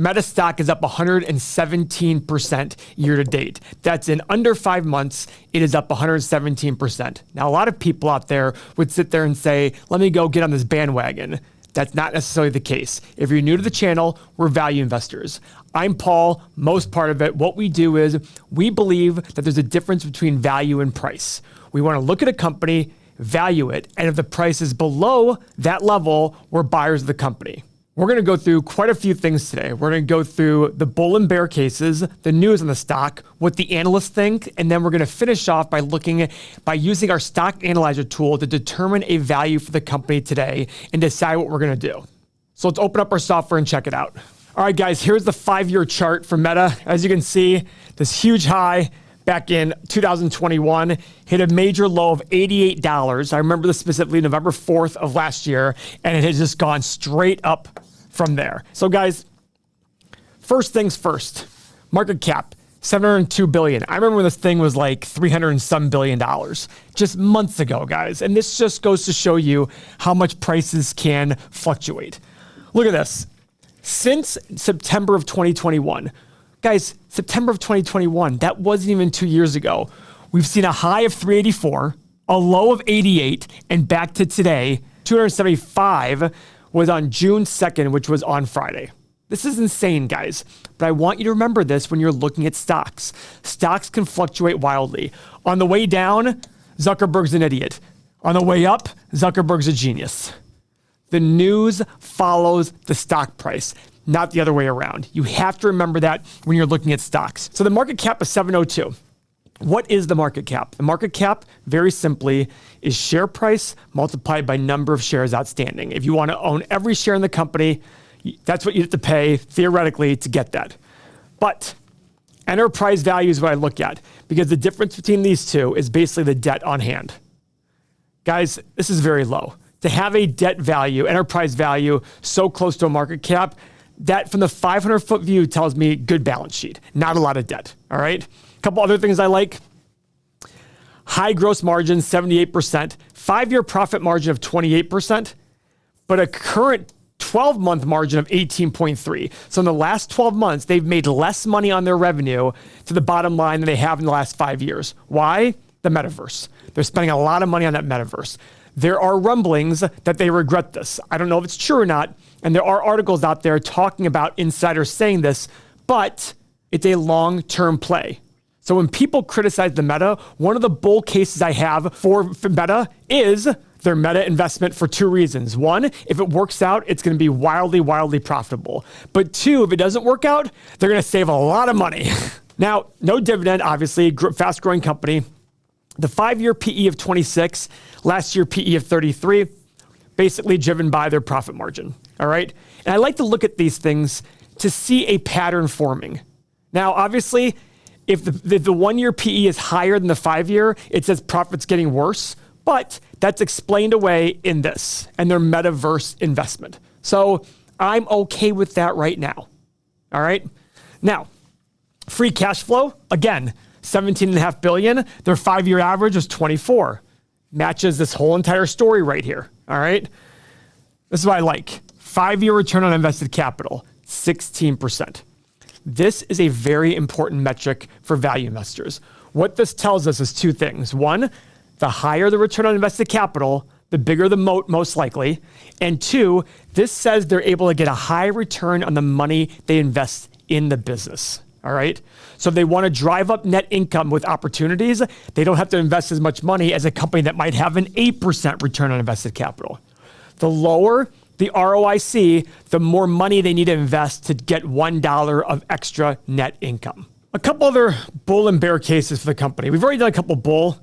Meta stock is up 117% year to date. That's in under 5 months, it is up 117%. Now, a lot of people out there would sit there and say, let me go get on this bandwagon. That's not necessarily the case. If you're new to the channel, we're value investors. I'm Paul, most part of it. What we do is we believe that there's a difference between value and price. We want to look at a company, value it, and if the price is below that level, we're buyers of the company. We're going to go through quite a few things today. We're going to go through the bull and bear cases, the news on the stock, what the analysts think, and then we're going to finish off by using our stock analyzer tool to determine a value for the company today and decide what we're going to do. So let's open up our software and check it out. All right, guys, here's the 5-year chart for Meta. As you can see, this huge high back in 2021 hit a major low of $88. I remember this specifically November 4th of last year, and it has just gone straight up from there. So guys, first things first, market cap, $702 billion. I remember when this thing was like $300 and some billion just months ago, guys. And this just goes to show you how much prices can fluctuate. Look at this. Since September of 2021, guys, September of 2021, that wasn't even 2 years ago. We've seen a high of 384, a low of 88, and back to today, 275 was on June 2nd, which was on Friday. This is insane, guys, but I want you to remember this when you're looking at stocks. Stocks can fluctuate wildly. On the way down, Zuckerberg's an idiot. On the way up, Zuckerberg's a genius. The news follows the stock price, not the other way around. You have to remember that when you're looking at stocks. So the market cap is 702. What is the market cap? The market cap, very simply, is share price multiplied by number of shares outstanding. If you want to own every share in the company, that's what you have to pay, theoretically, to get that. But enterprise value is what I look at, because the difference between these two is basically the debt on hand. Guys, this is very low. To have a debt value, enterprise value, so close to a market cap, that from the 500-foot view tells me good balance sheet, not a lot of debt, all right? A couple other things I like. High gross margin, 78%, 5-year profit margin of 28%, but a current 12-month margin of 18.3. So in the last 12 months, they've made less money on their revenue to the bottom line than they have in the last 5 years. Why? The Metaverse. They're spending a lot of money on that Metaverse. There are rumblings that they regret this. I don't know if it's true or not, and there are articles out there talking about insiders saying this, but it's a long-term play. So when people criticize the Meta, one of the bull cases I have for Meta is their Meta investment for 2 reasons. 1, if it works out, it's going to be wildly profitable. But 2, if it doesn't work out, they're going to save a lot of money. Now, no dividend, obviously, fast-growing company. The 5-year PE of 26, last year PE of 33, basically driven by their profit margin, all right? And I like to look at these things to see a pattern forming. Now, obviously, if the 1-year PE is higher than the 5-year, it says profit's getting worse, but that's explained away in this and their Metaverse investment. So I'm okay with that right now, all right? Now, free cash flow, again, $17.5 billion. Their 5-year average was 24. Matches this whole entire story right here, all right? This is what I like. 5-year return on invested capital, 16%. This is a very important metric for value investors. What this tells us is 2 things. 1, the higher the return on invested capital, the bigger the moat, most likely. And 2, this says they're able to get a high return on the money they invest in the business. All right. So if they want to drive up net income with opportunities, they don't have to invest as much money as a company that might have an 8% return on invested capital. The lower the ROIC, the more money they need to invest to get $1 of extra net income. A couple other bull and bear cases for the company. We've already done a couple bull.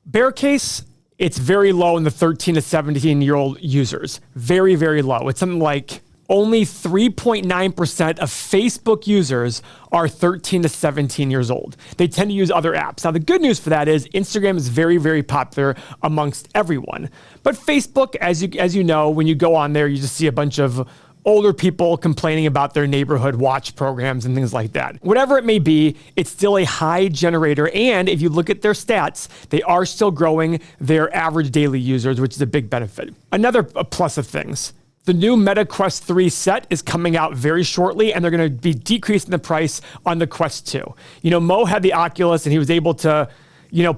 Bear case, it's very low in the 13 to 17-year-old users. Very low. It's something like only 3.9% of Facebook users are 13 to 17 years old. They tend to use other apps. Now, the good news for that is Instagram is very popular amongst everyone. But Facebook, as you know, when you go on there, you just see a bunch of older people complaining about their neighborhood watch programs and things like that. Whatever it may be, it's still a high generator. And if you look at their stats, they are still growing their average daily users, which is a big benefit. Another plus of things, The new Meta Quest 3 set is coming out very shortly, and they're going to be decreasing the price on the Quest 2. You know, Mo had the Oculus, and he was able to,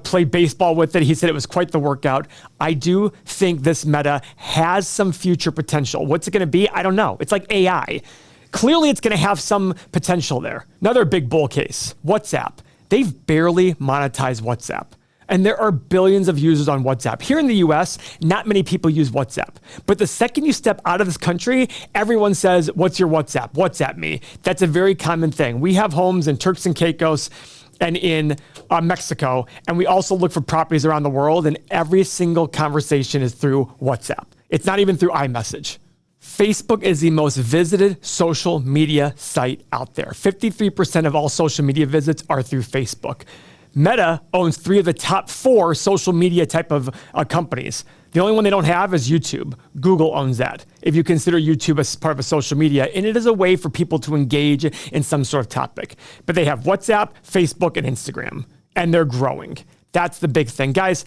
play baseball with it. He said it was quite the workout. I do think this Meta has some future potential. What's it going to be? I don't know. It's like AI. Clearly, it's going to have some potential there. Another big bull case, WhatsApp. They've barely monetized WhatsApp. And there are billions of users on WhatsApp. Here in the US, not many people use WhatsApp. But the second you step out of this country, everyone says, what's your WhatsApp? WhatsApp me. That's a very common thing. We have homes in Turks and Caicos and in Mexico, and we also look for properties around the world, and every single conversation is through WhatsApp. It's not even through iMessage. Facebook is the most visited social media site out there. 53% of all social media visits are through Facebook. Meta owns 3 of the top 4 social media type of companies. The only one they don't have is YouTube. Google owns that, if you consider YouTube as part of a social media, and it is a way for people to engage in some sort of topic. But they have WhatsApp, Facebook, and Instagram, and they're growing. That's the big thing. Guys,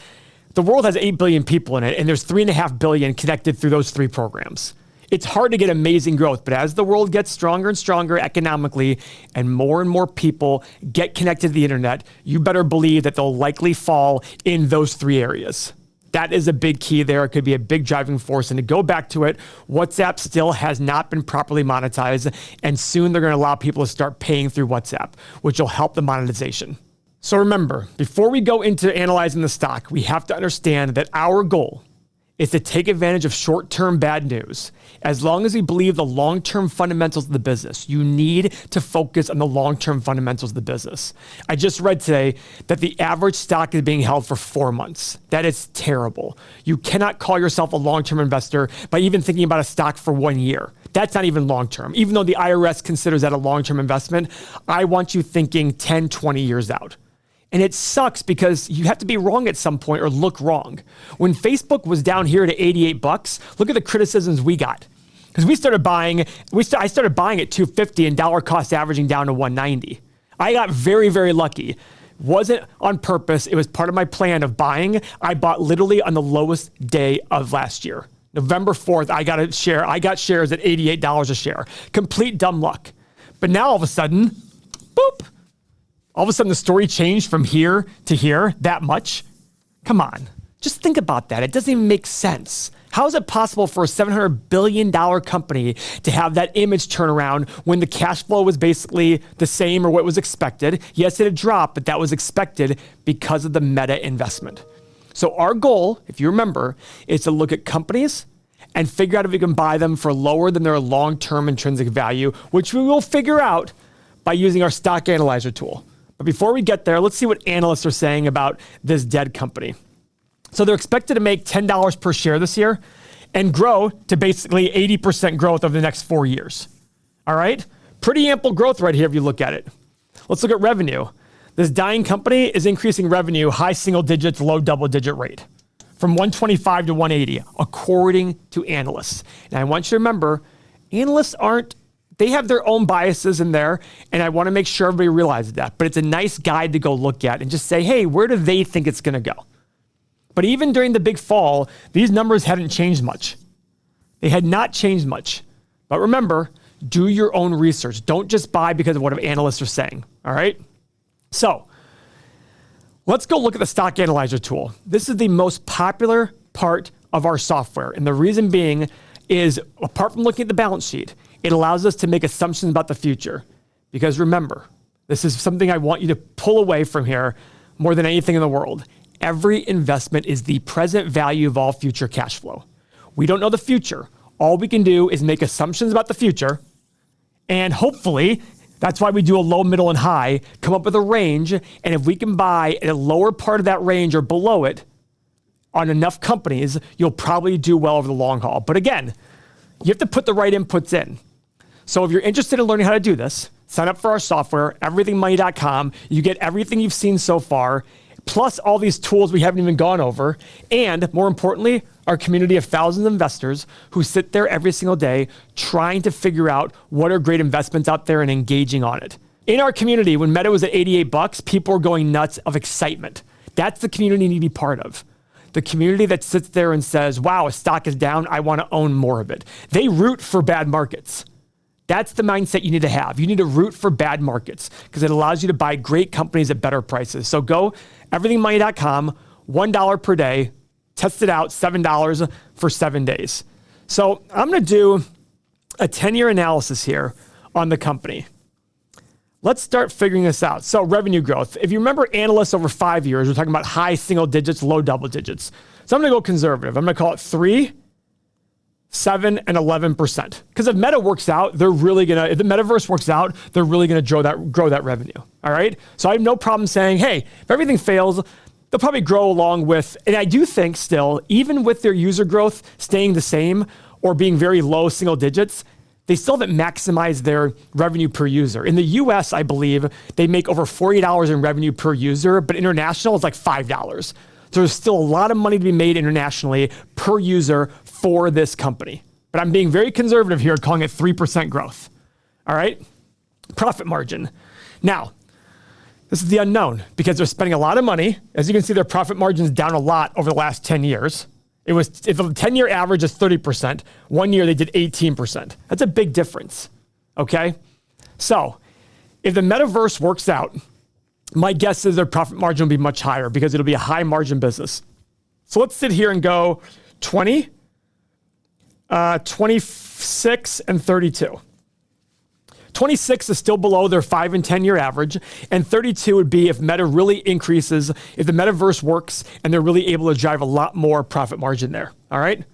the world has 8 billion people in it, and there's 3.5 billion connected through those 3 programs. It's hard to get amazing growth, but as the world gets stronger and stronger economically and more people get connected to the internet, you better believe that they'll likely fall in those 3 areas. That is a big key there. It could be a big driving force. And to go back to it, WhatsApp still has not been properly monetized, and soon they're going to allow people to start paying through WhatsApp, which will help the monetization. So remember, before we go into analyzing the stock, we have to understand that our goal is to take advantage of short-term bad news. As long as we believe the long-term fundamentals of the business, you need to focus on the long-term fundamentals of the business. I just read today that the average stock is being held for 4 months. That is terrible. You cannot call yourself a long-term investor by even thinking about a stock for 1 year. That's not even long-term. Even though the IRS considers that a long-term investment, I want you thinking 10, 20 years out. And it sucks because you have to be wrong at some point or look wrong. When Facebook was down here to $88, look at the criticisms we got. Because I started buying at $250 and dollar cost averaging down to $190. I got very, very lucky. Wasn't on purpose. It was part of my plan of buying. I bought literally on the lowest day of last year. November 4th, I got shares at $88 a share. Complete dumb luck. But now all of a sudden, boop. All of a sudden, the story changed from here to here that much. Come on. Just think about that. It doesn't even make sense. How is it possible for a $700 billion company to have that image turnaround when the cash flow was basically the same or what was expected? Yes, it had dropped, but that was expected because of the Meta investment. So our goal, if you remember, is to look at companies and figure out if we can buy them for lower than their long-term intrinsic value, which we will figure out by using our stock analyzer tool. But before we get there, let's see what analysts are saying about this dead company. So they're expected to make $10 per share this year and grow to basically 80% growth over the next 4 years. All right? Pretty ample growth right here if you look at it. Let's look at revenue. This dying company is increasing revenue high single digits, low double digit rate from 125 to 180, according to analysts. And I want you to remember, analysts they have their own biases in there, and I want to make sure everybody realizes that. But it's a nice guide to go look at and just say, hey, where do they think it's going to go? But even during the big fall, these numbers hadn't changed much. They had not changed much. But remember, do your own research. Don't just buy because of what analysts are saying, all right? So let's go look at the stock analyzer tool. This is the most popular part of our software. And the reason being is, apart from looking at the balance sheet, it allows us to make assumptions about the future. Because remember, this is something I want you to pull away from here more than anything in the world. Every investment is the present value of all future cash flow. We don't know the future. All we can do is make assumptions about the future. And hopefully, that's why we do a low, middle, and high, come up with a range. And if we can buy at a lower part of that range or below it on enough companies, you'll probably do well over the long haul. But again, you have to put the right inputs in. So if you're interested in learning how to do this, sign up for our software, everythingmoney.com. You get everything you've seen so far, plus all these tools we haven't even gone over. And more importantly, our community of thousands of investors who sit there every single day trying to figure out what are great investments out there and engaging on it. In our community, when Meta was at $88, people were going nuts of excitement. That's the community you need to be part of. the community that sits there and says, wow, a stock is down, I want to own more of it. They root for bad markets. That's the mindset you need to have. You need to root for bad markets because it allows you to buy great companies at better prices. So go everythingmoney.com, $1 per day, test it out, $7 for 7 days. So I'm going to do a 10-year analysis here on the company. Let's start figuring this out. So revenue growth. If you remember analysts over 5 years, we're talking about high single digits, low double digits. So I'm going to go conservative. I'm going to call it 3, 7, and 11%. Because if Meta works out, if the Metaverse works out, they're really going to grow that revenue. All right. So I have no problem saying, hey, if everything fails, they'll probably grow along with, and I do think still, even with their user growth staying the same or being very low single digits, they still haven't maximized their revenue per user. In the US, I believe, they make over $40 in revenue per user, but international is like $5. So there's still a lot of money to be made internationally per user for this company. But I'm being very conservative here, calling it 3% growth. All right? Profit margin. Now, this is the unknown because they're spending a lot of money. As you can see, their profit margin is down a lot over the last 10 years. If the 10-year average is 30%, 1 year they did 18%. That's a big difference, okay? So if the Metaverse works out, my guess is their profit margin will be much higher because it'll be a high margin business. So let's sit here and go 20, 26, and 32. 26 is still below their 5 and 10-year average, and 32 would be if Meta really increases, if the Metaverse works, and they're really able to drive a lot more profit margin there, all right?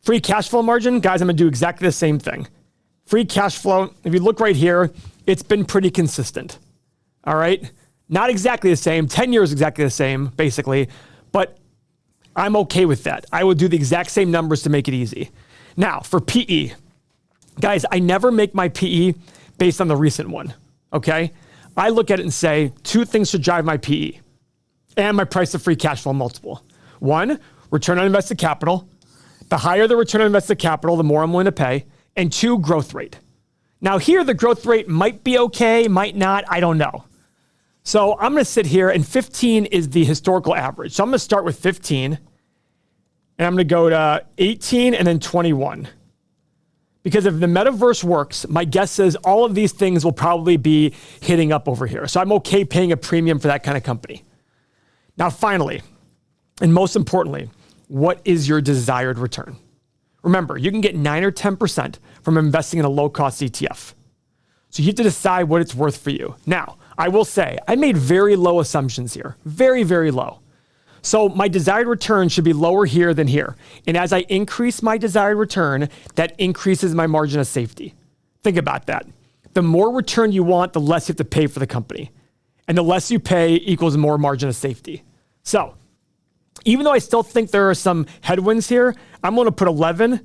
Free cash flow margin, guys, I'm gonna do exactly the same thing. Free cash flow, if you look right here, it's been pretty consistent, all right? Not exactly the same, 10 years exactly the same, basically, but I'm okay with that. I will do the exact same numbers to make it easy. Now, for PE, guys, I never make my PE based on the recent one, okay? I look at it and say, 2 things should drive my PE and my price to free cash flow multiple. 1, return on invested capital. The higher the return on invested capital, the more I'm willing to pay. And 2, growth rate. Now here, the growth rate might be okay, might not, I don't know. So I'm gonna sit here, and 15 is the historical average. So I'm gonna start with 15, and I'm gonna go to 18 and then 21. Because if the Metaverse works, my guess is all of these things will probably be hitting up over here. So I'm okay paying a premium for that kind of company. Now, finally, and most importantly, what is your desired return? Remember, you can get 9 or 10% from investing in a low-cost ETF. So you have to decide what it's worth for you. Now, I will say, I made very low assumptions here. Very, very low. So my desired return should be lower here than here. And as I increase my desired return, that increases my margin of safety. Think about that. The more return you want, the less you have to pay for the company. And the less you pay equals more margin of safety. So even though I still think there are some headwinds here, I'm going to put 11,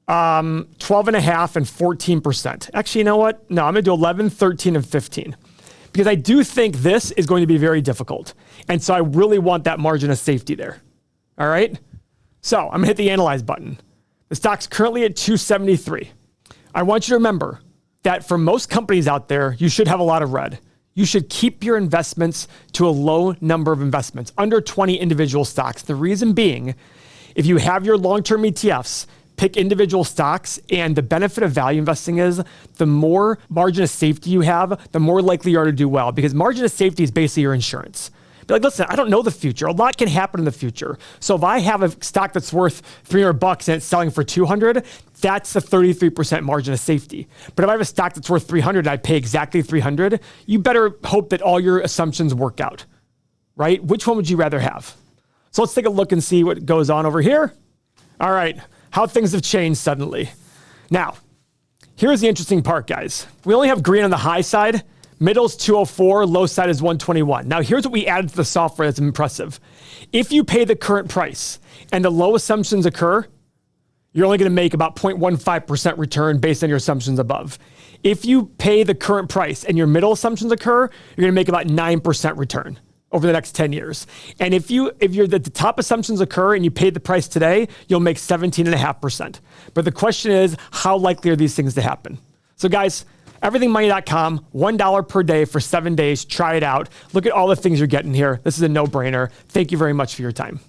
12 and a half, and 14%. Actually, you know what? No, I'm going to do 11, 13, and 15. Because I do think this is going to be very difficult. And so I really want that margin of safety there. All right? So I'm gonna hit the analyze button. The stock's currently at 273. I want you to remember that for most companies out there, you should have a lot of red. You should keep your investments to a low number of investments, under 20 individual stocks. The reason being, if you have your long-term ETFs, pick individual stocks, and the benefit of value investing is the more margin of safety you have, the more likely you are to do well, because margin of safety is basically your insurance. Be like, listen, I don't know the future. A lot can happen in the future. So if I have a stock that's worth $300 and it's selling for $200, that's a 33% margin of safety. But if I have a stock that's worth $300 and I pay exactly $300, you better hope that all your assumptions work out, right? Which one would you rather have? So let's take a look and see what goes on over here. All right. How things have changed suddenly. Now, here's the interesting part, guys. We only have green on the high side. Middle's 204, low side is 121. Now, here's what we added to the software that's impressive. If you pay the current price and the low assumptions occur, you're only going to make about 0.15% return based on your assumptions above. If you pay the current price and your middle assumptions occur, you're going to make about 9% return over the next 10 years. And if the top assumptions occur and you paid the price today, you'll make 17.5%. But the question is, how likely are these things to happen? So guys, everythingmoney.com, $1 per day for 7 days. Try it out. Look at all the things you're getting here. This is a no-brainer. Thank you very much for your time.